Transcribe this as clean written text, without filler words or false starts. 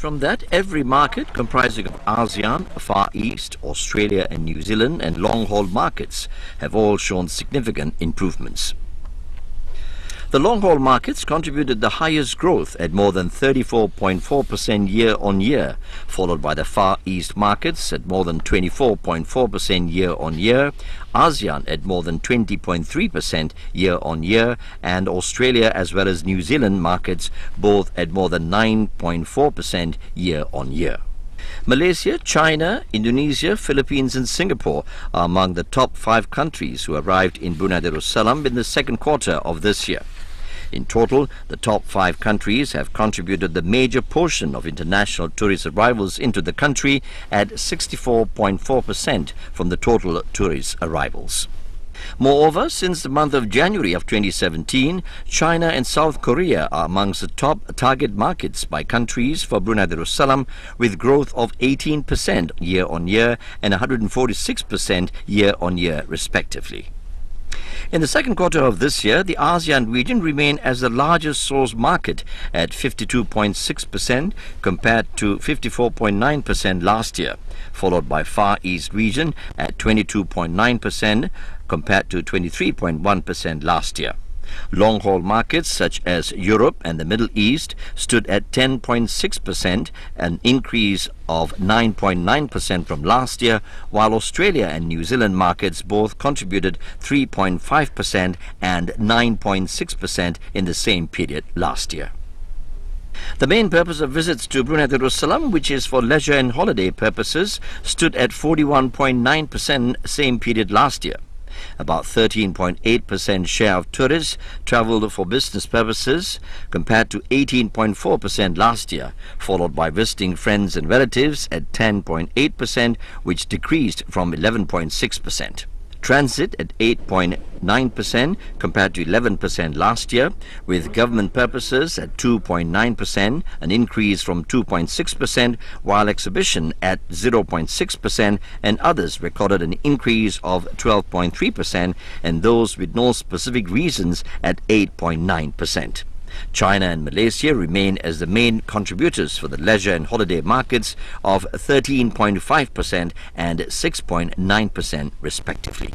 from that, every market comprising of ASEAN, Far East, Australia and New Zealand and long-haul markets have all shown significant improvements. The long-haul markets contributed the highest growth at more than 34.4% year-on-year, followed by the Far East markets at more than 24.4% year-on-year, ASEAN at more than 20.3% year-on-year, and Australia as well as New Zealand markets both at more than 9.4% year-on-year. Malaysia, China, Indonesia, Philippines and Singapore are among the top 5 countries who arrived in Brunei Darussalam in the second quarter of this year. In total, the top 5 countries have contributed the major portion of international tourist arrivals into the country at 64.4% from the total tourist arrivals. Moreover, since the month of January of 2017, China and South Korea are amongst the top target markets by countries for Brunei Darussalam, with growth of 18% year-on-year and 146% year-on-year respectively. In the second quarter of this year, the ASEAN region remained as the largest source market at 52.6% compared to 54.9% last year, followed by Far East region at 22.9% compared to 23.1% last year. Long-haul markets such as Europe and the Middle East stood at 10.6%, an increase of 9.9% from last year, while Australia and New Zealand markets both contributed 3.5% and 9.6% in the same period last year. The main purpose of visits to Brunei Darussalam, which is for leisure and holiday purposes, stood at 41.9% same period last year. About 13.8% share of tourists travelled for business purposes compared to 18.4% last year, followed by visiting friends and relatives at 10.8%, which decreased from 11.6%. Transit at 8.9% compared to 11% last year, with government purposes at 2.9%, an increase from 2.6%, while exhibition at 0.6% and others recorded an increase of 12.3%, and those with no specific reasons at 8.9%. China and Malaysia remain as the main contributors for the leisure and holiday markets of 13.5% and 6.9% respectively.